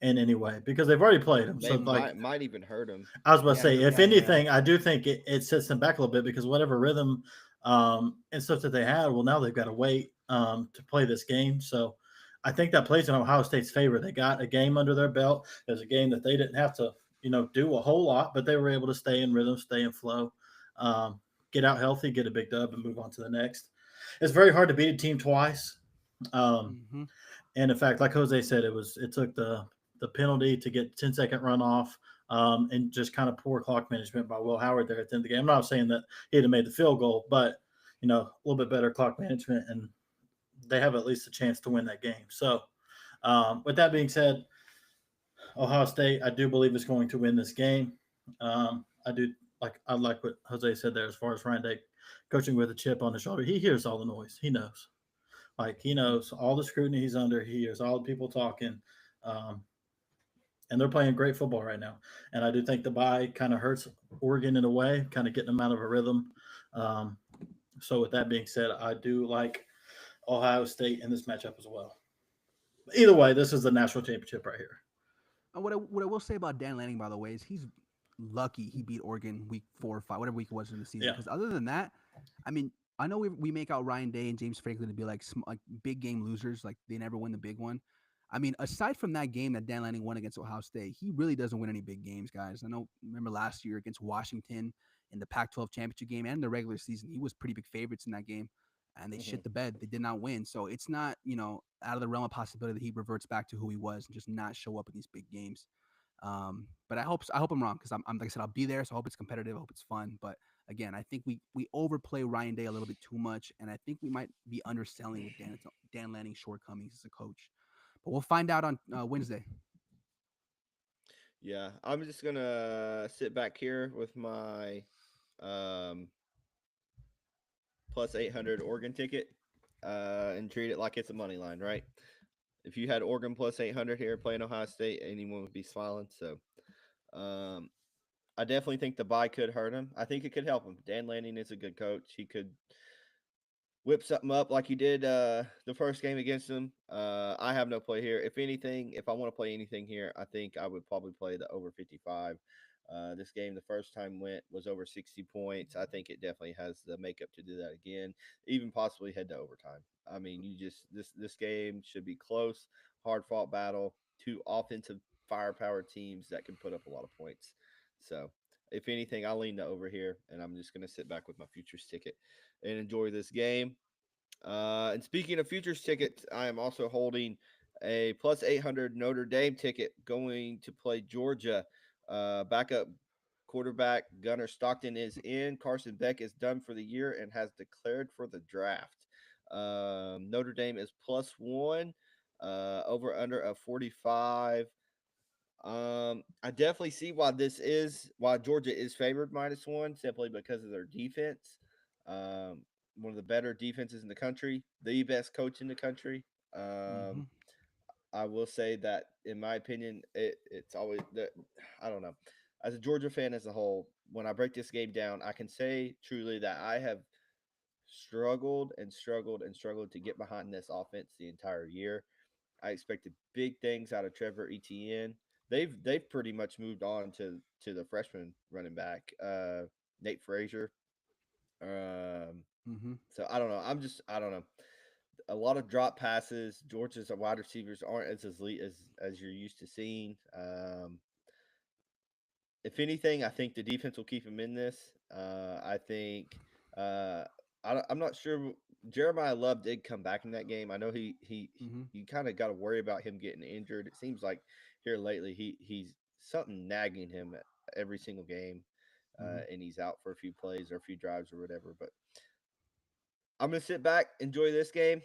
in any way because they've already played them. They might even hurt them. I was about to say, if anything, I do think it sets them back a little bit because whatever rhythm and stuff that they had, well, now they've got to wait to play this game. So I think that plays in Ohio State's favor. They got a game under their belt. There's a game that they didn't have to do a whole lot, but they were able to stay in rhythm, stay in flow, um, get out healthy, get a big dub, and move on to the next. It's very hard to beat a team twice. Um, Mm-hmm. and in fact, like Jose said, it took the penalty to get 10-second runoff, and just kind of poor clock management by Will Howard there at the end of the game. I'm not saying that he'd have made the field goal, but a little bit better clock management, and they have at least a chance to win that game. So, with that being said, Ohio State, I do believe is going to win this game. I like what Jose said there as far as Ryan Day coaching with a chip on his shoulder. He hears all the noise. He knows. Like he knows all the scrutiny he's under. He hears all the people talking, um, and they're playing great football right now. And I do think the bye kind of hurts Oregon in a way, kind of getting them out of a rhythm. Um, so with that being said, I do like Ohio State in this matchup as well. Either way, this is the national championship right here. What I will say about Dan Lanning, by the way, is he's lucky he beat Oregon week 4 or 5, whatever week it was in the season. Yeah. Because other than that, I mean, I know we make out Ryan Day and James Franklin to be like big game losers, like they never win the big one. I mean, aside from that game that Dan Lanning won against Ohio State, he really doesn't win any big games, guys. I know. Remember last year against Washington in the Pac-12 championship game and the regular season, he was pretty big favorites in that game, and they Mhm. shit the bed. They did not win, so it's not out of the realm of possibility that he reverts back to who he was and just not show up in these big games. But I hope I'm wrong because I'm like I said, I'll be there, so I hope it's competitive. I hope it's fun. But again, I think we overplay Ryan Day a little bit too much, and I think we might be underselling with Dan Lanning's shortcomings as a coach. But we'll find out on Wednesday. Yeah, I'm just gonna sit back here with my um, plus 800 Oregon ticket and treat it like it's a money line, right? If you had Oregon plus 800 here playing Ohio State, anyone would be smiling. So um, I definitely think the bye could hurt him. I think it could help him. Dan Lanning is a good coach. He could whip something up like he did the first game against them. I have no play here. If anything, if I want to play anything here, I think I would probably play the over 55. This game, the first time went was over 60 points. I think it definitely has the makeup to do that again, even possibly head to overtime. I mean, you just this game should be close, hard fought battle, two offensive firepower teams that can put up a lot of points. So, if anything, I lean to over here, and I'm just going to sit back with my futures ticket and enjoy this game. And speaking of futures tickets, I am also holding a plus 800 Notre Dame ticket going to play Georgia. Backup quarterback Gunnar Stockton is in. Carson Beck is done for the year and has declared for the draft. Notre Dame is plus one, over under a 45. I definitely see why Georgia is favored minus one, simply because of their defense. Um, One of the better defenses in the country, the best coach in the country. Mm-hmm. Um, I will say that, in my opinion, it's always that I don't know. As a Georgia fan as a whole, when I break this game down, I can say truly that I have struggled and struggled and struggled to get behind this offense the entire year. I expected big things out of Trevor Etienne. They've pretty much moved on to the freshman running back, Nate Frazier. Um, Mm-hmm. so I don't know. I don't know. A lot of drop passes. Georgia's wide receivers aren't as elite as you're used to seeing. If anything, I think the defense will keep him in this. I think uh, I'm not sure. Jeremiah Love did come back in that game. I know Mm-hmm. you kind of got to worry about him getting injured. It seems like here lately he's something nagging him at every single game, Mm-hmm. and he's out for a few plays or a few drives or whatever. But I'm gonna sit back, enjoy this game.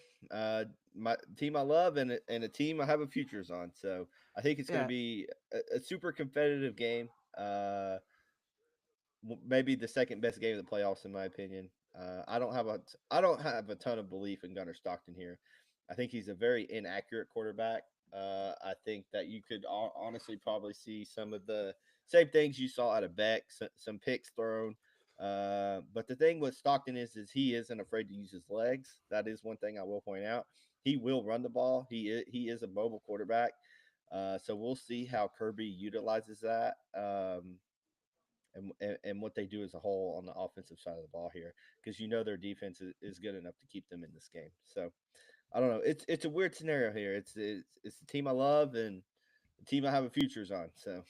My team I love and a team I have a futures on. So I think it's gonna Yeah. be a super competitive game. Maybe the second best game of the playoffs in my opinion. I don't have a ton of belief in Gunnar Stockton here. I think he's a very inaccurate quarterback. I think that you could honestly probably see some of the same things you saw out of Beck, some picks thrown. But the thing with Stockton is he isn't afraid to use his legs. That is one thing I will point out. He will run the ball. He is a mobile quarterback. So we'll see how Kirby utilizes that. And what they do as a whole on the offensive side of the ball here, because their defense is good enough to keep them in this game. So I don't know. It's a weird scenario here. It's the team I love and the team I have a futures on. So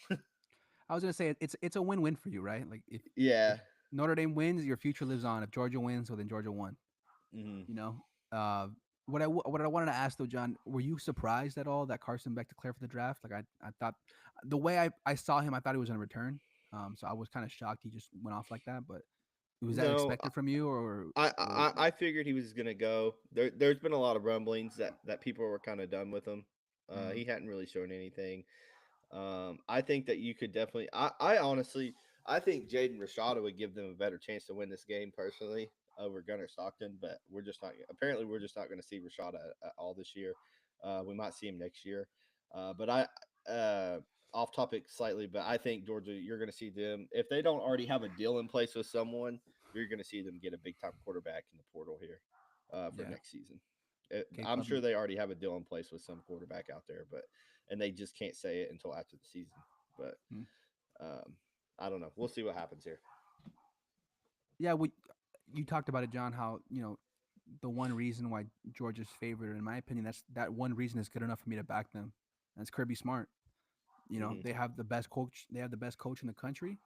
I was gonna say it's a win-win for you, right? Like if Yeah. Notre Dame wins, your future lives on. If Georgia wins, well then Georgia won. Hmm. You know. What I wanted to ask though, John, were you surprised at all that Carson Beck declared for the draft? Like I thought the way I saw him, I thought he was going to return. So I was kind of shocked he just went off like that. But was that No, expected from you, or I figured he was gonna go. There's been a lot of rumblings that people were kind of done with him. Mhm. He hadn't really shown anything. I think that you could definitely. I honestly, I think Jaden Rashada would give them a better chance to win this game personally over Gunnar Stockton. But we're just not. Apparently, we're just not going to see Rashada at all this year. We might see him next year. But off topic slightly, but I think Georgia, you're going to see them if they don't already have a deal in place with someone. You're going to see them get a big time quarterback in the portal here for Yeah. next season. Okay, I'm sure they already have a deal in place with some quarterback out there, and they just can't say it until after the season. But Hmm. I don't know. We'll see what happens here. Yeah, you talked about it, John. How the one reason why Georgia's favored, in my opinion, that one reason is good enough for me to back them. That's Kirby Smart. Mhm. They have the best coach. They have the best coach in the country,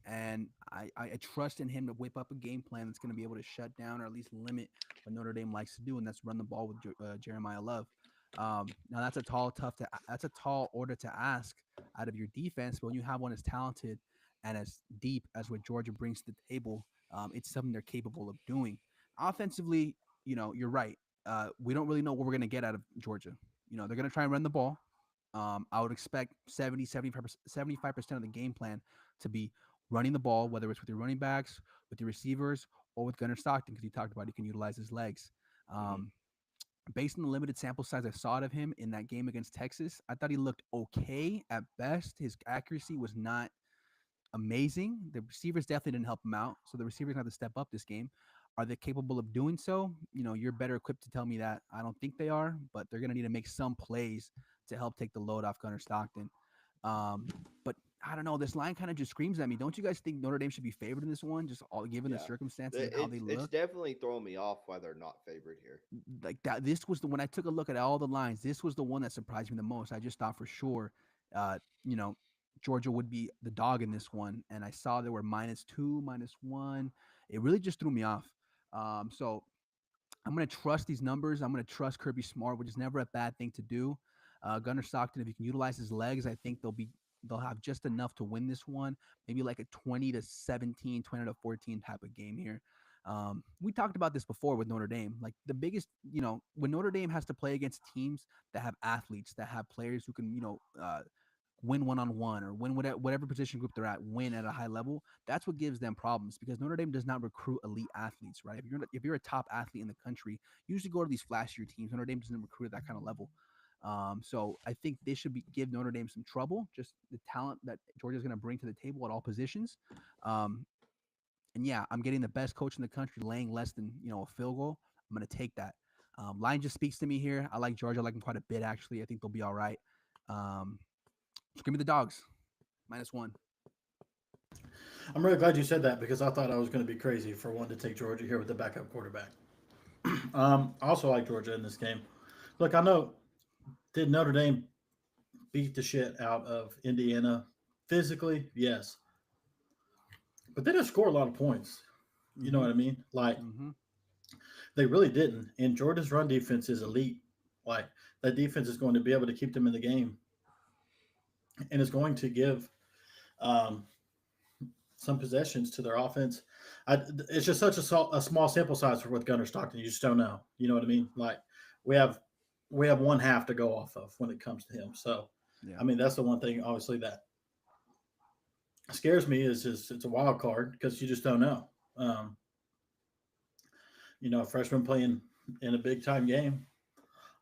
and I trust in him to whip up a game plan that's going to be able to shut down or at least limit what Notre Dame likes to do, and that's run the ball with Jeremiah Love. Now that's a tall order to ask out of your defense, but when you have one as talented and as deep as what Georgia brings to the table, it's something they're capable of doing. Offensively, you're right. We don't really know what we're going to get out of Georgia. They're going to try and run the ball. I would expect 75% of the game plan to be running the ball, whether it's with your running backs, with your receivers, or with Gunnar Stockton, because you talked about he can utilize his legs. Mhm. Based on the limited sample size I saw of him in that game against Texas, I thought he looked okay at best. His accuracy was not amazing. The receivers definitely didn't help him out, so the receivers have to step up this game. Are they capable of doing so? You're better equipped to tell me that. I don't think they are, but they're going to need to make some plays to help take the load off Gunnar Stockton. But I don't know. This line kind of just screams at me. Don't you guys think Notre Dame should be favored in this one, just all given the Yeah. circumstances and how they It's look? definitely throwing me off why they're not favored here. Like that. This was when I took a look at all the lines. This was the one that surprised me the most. I just thought for sure, uh, you know, Georgia would be the dog in this one, and I saw there were -2, -1. It really just threw me off. So I'm going to trust these numbers. I'm going to trust Kirby Smart, which is never a bad thing to do. Gunnar Stockton, if he can utilize his legs, I think they'll have just enough to win this one. Maybe like a 20-17, 20-14 type of game here. We talked about this before with Notre Dame. Like the biggest, when Notre Dame has to play against teams that have athletes, that have players who can, win one-on-one or win whatever position group they're at, win at a high level, that's what gives them problems because Notre Dame does not recruit elite athletes, right? If you're a top athlete in the country, you usually go to these flashier teams. Notre Dame doesn't recruit at that kind of level. So I think they should give Notre Dame some trouble, just the talent that Georgia's going to bring to the table at all positions. And yeah, I'm getting the best coach in the country laying less than a field goal. I'm going to take that. Line just speaks to me here. I like Georgia. I like them quite a bit, actually. I think they'll be all right. Just give me the dogs. -1. I'm really glad you said that because I thought I was going to be crazy for one to take Georgia here with the backup quarterback. I also like Georgia in this game. Look, I know, did Notre Dame beat the shit out of Indiana physically? Yes. But they didn't score a lot of points. You know what I mean? Like, they really didn't. And Georgia's run defense is elite. Like, that defense is going to be able to keep them in the game. And is going to give some possessions to their offense. It's just such a small sample size with Gunnar Stockton. You just don't know. You know what I mean? Like, we have one half to go off of when it comes to him. So, Yeah. I mean, that's the one thing, obviously, that scares me is just it's a wild card because you just don't know. A freshman playing in a big time game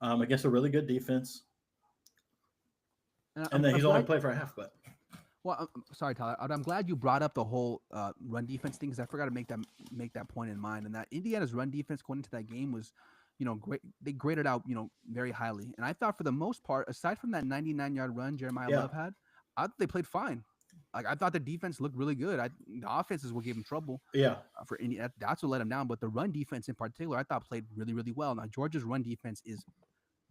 against a really good defense, and then he's only played for a half. But well, I'm sorry, Tyler. I'm glad you brought up the whole run defense thing because I forgot to make that point in mind. And that Indiana's run defense going into that game was, great. They graded out, very highly. And I thought for the most part, aside from that 99-yard run Jeremiah Love had, I thought they played fine. Like I thought the defense looked really good. The offenses will give them trouble. Yeah, for that's what let them down. But the run defense in particular, I thought played really, really well. Now Georgia's run defense is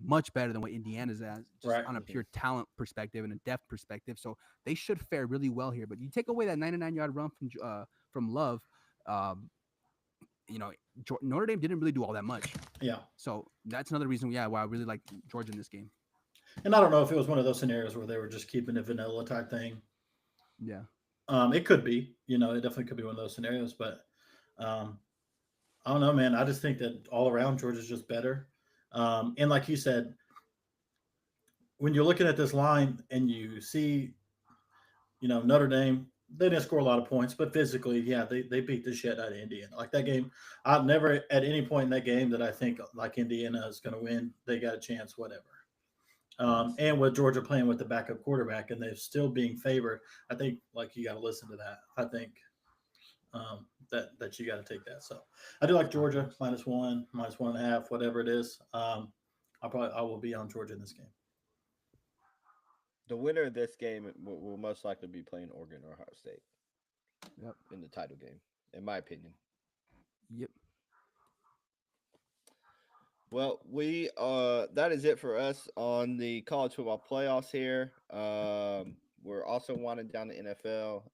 much better than what Indiana's at, just Right. on a pure talent perspective and a depth perspective. So they should fare really well here. But you take away that 99-yard run from Love, um, Notre Dame didn't really do all that much. Yeah. So that's another reason, why I really like Georgia in this game. And I don't know if it was one of those scenarios where they were just keeping it vanilla type thing. Yeah. It could be, it definitely could be one of those scenarios, but I don't know, man. I just think that all around Georgia's just better. And like you said, when you're looking at this line and you see, Notre Dame, they didn't score a lot of points, but physically, yeah, they beat the shit out of Indiana. Like that game, I've never at any point in that game that I think like Indiana is going to win. They got a chance, whatever. And with Georgia playing with the backup quarterback and they're still being favored, I think like you got to listen to that. I think that you got to take that. So I do like Georgia -1, -1.5, whatever it is. I will be on Georgia in this game. The winner of this game will most likely be playing Oregon or Ohio State. Yep. In the title game, in my opinion. Yep. Well, we that is it for us on the college football playoffs here. We're also winding down the NFL.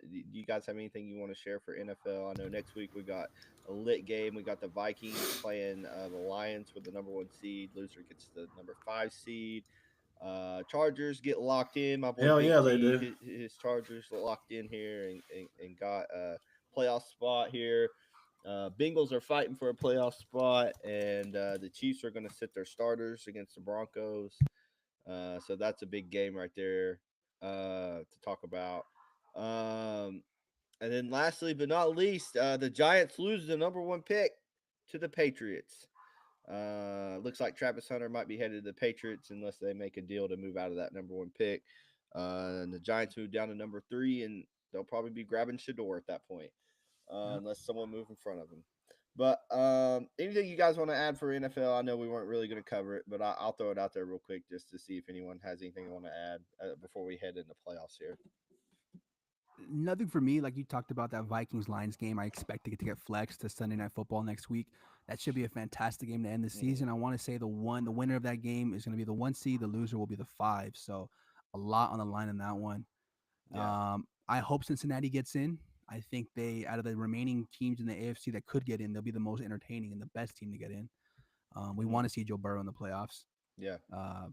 Do you guys have anything you want to share for NFL? I know next week we got a lit game. We got the Vikings playing the Lions with the number 1 seed. Loser gets the number 5 seed. Chargers get locked in. My boy Hell Big yeah, T, they do. His Chargers locked in here and got a playoff spot here. Bengals are fighting for a playoff spot, and the Chiefs are going to sit their starters against the Broncos. So that's a big game right there to talk about. And then lastly, but not least, the Giants lose the number 1 pick to the Patriots. Looks like Travis Hunter might be headed to the Patriots unless they make a deal to move out of that number 1 pick. And the Giants move down to number 3, and they'll probably be grabbing Shador at that point, unless someone moves in front of them. But anything you guys want to add for NFL? I know we weren't really going to cover it, but I'll throw it out there real quick just to see if anyone has anything they want to add before we head into playoffs here. Nothing for me. Like you talked about that Vikings-Lions game, I expect it to get flexed to Sunday Night Football next week. That should be a fantastic game to end the season. I want to say the winner of that game is going to be the 1 seed. The loser will be the 5. So a lot on the line in that one. Yeah. I hope Cincinnati gets in. I think out of the remaining teams in the AFC that could get in, they'll be the most entertaining and the best team to get in. We want to see Joe Burrow in the playoffs. Yeah.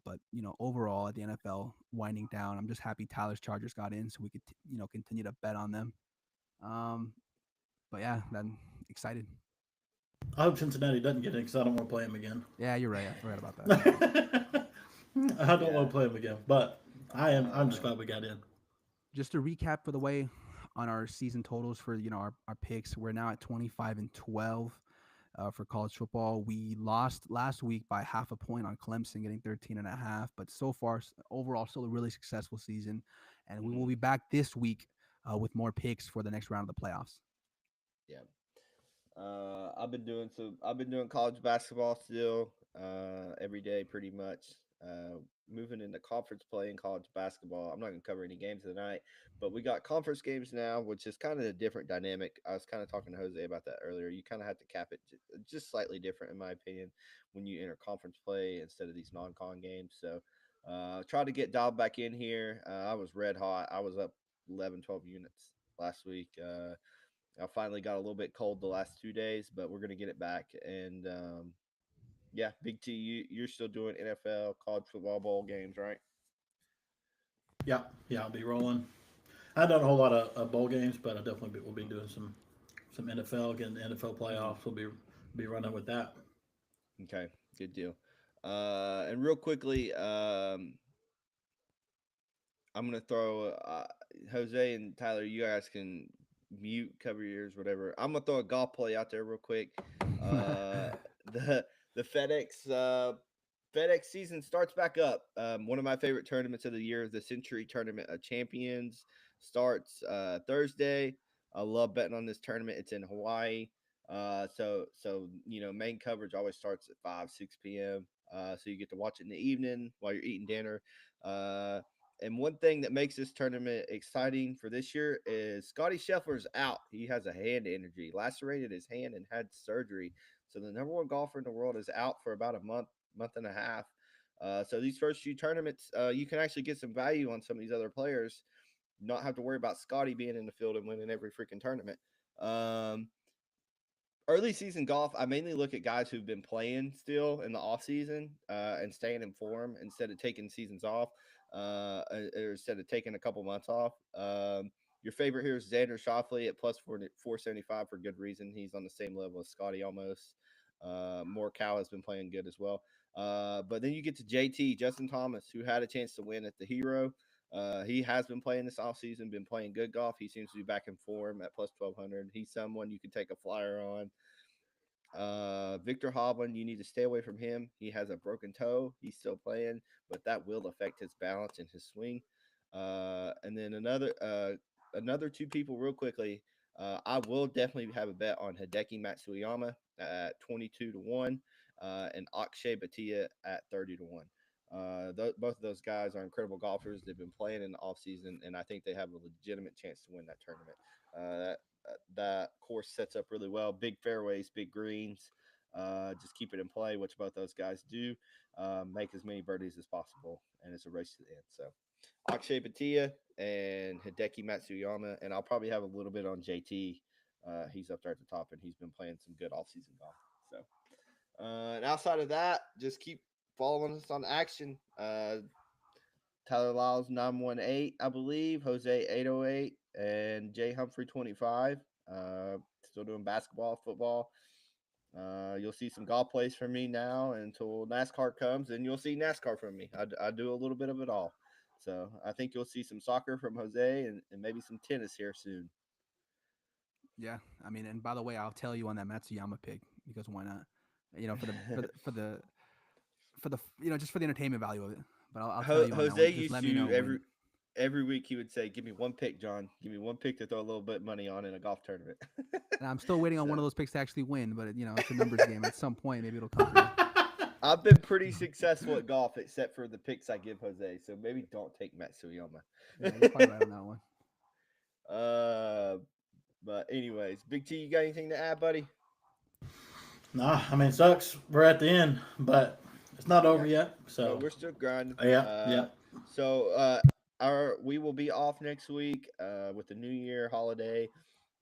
But overall at the NFL winding down, I'm just happy Tyler's Chargers got in so we could continue to bet on them. But yeah, I'm excited. I hope Cincinnati doesn't get in because I don't want to play him again. Yeah, you're right. I forgot about that. I don't want to play him again, but I'm just glad we got in. Just to recap for the way on our season totals for our picks, we're now at 25-12. For college football, we lost last week by half a point on Clemson, getting 13.5. But so far, overall, still a really successful season. And we will be back this week with more picks for the next round of the playoffs. Yeah. I've been doing college basketball still every day pretty much. Moving into conference play in college basketball. I'm not going to cover any games tonight, but we got conference games now, which is kind of a different dynamic. I was kind of talking to Jose about that earlier. You kind of have to cap it just slightly different, in my opinion, when you enter conference play instead of these non-con games. So try to get dialed back in here. I was red hot. I was up 11, 12 units last week. I finally got a little bit cold the last 2 days, but we're going to get it back. And yeah, Big T, you're still doing NFL, college football bowl games, right? Yeah, I'll be rolling. I haven't done a whole lot of bowl games, but I definitely will be doing some NFL, getting the NFL playoffs. We'll be running with that. Okay, good deal. And real quickly, I'm going to throw Jose and Tyler, you guys can mute, cover your ears, whatever. I'm going to throw a golf play out there real quick. The FedEx season starts back up. One of my favorite tournaments of the year, the Century Tournament of Champions, starts Thursday. I love betting on this tournament. It's in Hawaii. So main coverage always starts at 5-6 p.m. So you get to watch it in the evening while you're eating dinner. And one thing that makes this tournament exciting for this year is Scotty Scheffler's out. He has a hand injury, lacerated his hand and had surgery. So the number 1 golfer in the world is out for about a month month and a half. So these first few tournaments, you can actually get some value on some of these other players. Not have to worry about Scotty being in the field and winning every freaking tournament. Um, Early season golf, I mainly look at guys who've been playing still in the off season and staying in form instead of taking seasons off, or instead of taking a couple months off. Your favorite here is Xander Schauffele at plus 475 for good reason. He's on the same level as Scotty almost. Morikawa has been playing good as well. But then you get to JT, Justin Thomas, who had a chance to win at the Hero. He has been playing this offseason, been playing good golf. He seems to be back in form at plus 1200. He's someone you can take a flyer on. Victor Hovland, you need to stay away from him. He has a broken toe. He's still playing, but that will affect his balance and his swing. And then another two people real quickly. I will definitely have a bet on Hideki Matsuyama at 22-1, and Akshay Bhatia at 30-1. Both of those guys are incredible golfers. They've been playing in the offseason, and I think they have a legitimate chance to win that tournament. That course sets up really well. Big fairways, big greens. Just keep it in play, which both those guys do. Make as many birdies as possible, and it's a race to the end. So Akshay Bhatia and Hideki Matsuyama, and I'll probably have a little bit on JT. He's up there at the top, and he's been playing some good off-season golf. So, and outside of that, just keep following us on action. Tyler Lyles 918, I believe, Jose 808, and Jay Humphrey 25. Still doing basketball, football. You'll see some golf plays from me now until NASCAR comes, and you'll see NASCAR from me. I do a little bit of it all. So I think you'll see some soccer from Jose and maybe some tennis here soon. Yeah, I mean, and by the way, I'll tell you on that Matsuyama pick because why not? You know, just for the entertainment value of it. But I'll tell you on that Jose one. Just used let me know to every week he would say, "Give me one pick, John. Give me one pick to throw a little bit of money on in a golf tournament." And I'm still waiting on one of those picks to actually win, but it's a numbers game. At some point, maybe it'll come through. I've been pretty successful at golf, except for the picks I give Jose. So maybe don't take Matsuyama. Yeah, you're probably right on that one. But anyways, Big T, you got anything to add, buddy? Nah, I mean, it sucks. We're at the end, but it's not over yet. So No, we're still grinding. yeah. So we will be off next week with the New Year holiday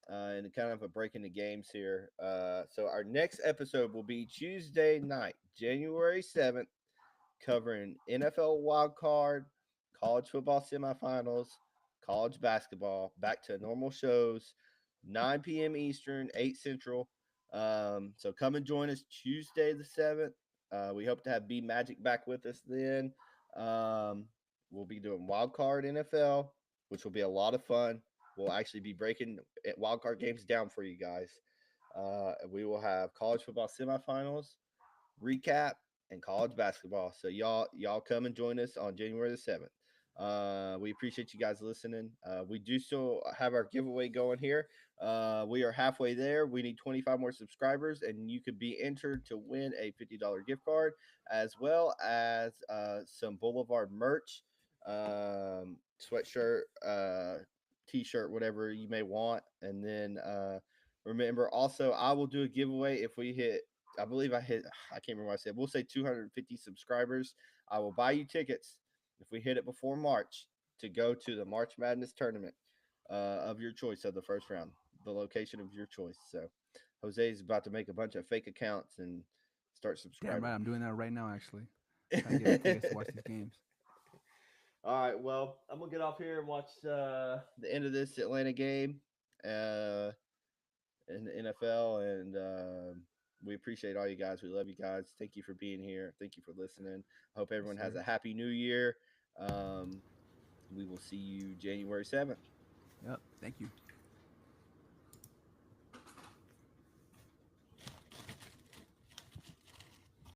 and kind of a break in the games here. So our next episode will be Tuesday night, January 7th, covering NFL wild card, college football semifinals, college basketball, back to normal shows, 9 p.m. Eastern, 8 Central. So come and join us Tuesday the 7th. We hope to have B Magic back with us then. We'll be doing wild card NFL, which will be a lot of fun. We'll actually be breaking wild card games down for you guys. We will have college football semifinals, recap, and college basketball. So y'all come and join us on January the 7th. We appreciate you guys listening. We do still have our giveaway going here. We are halfway there. We need 25 more subscribers, and you could be entered to win a $50 gift card, as well as some Boulevard merch, sweatshirt, t-shirt, whatever you may want. And then remember, also, I will do a giveaway if we hit, I can't remember what I said. We'll say 250 subscribers. I will buy you tickets if we hit it before March to go to the March Madness tournament of your choice of the first round, the location of your choice. So Jose is about to make a bunch of fake accounts and start subscribing. Damn right, I'm doing that right now, actually. Trying to get tickets to watch these games. All right, well, I'm gonna get off here and watch the end of this Atlanta game in the NFL, and we appreciate all you guys. We love you guys. Thank you for being here. Thank you for listening. I hope everyone has a happy new year. We will see you January 7th. Yep. Thank you.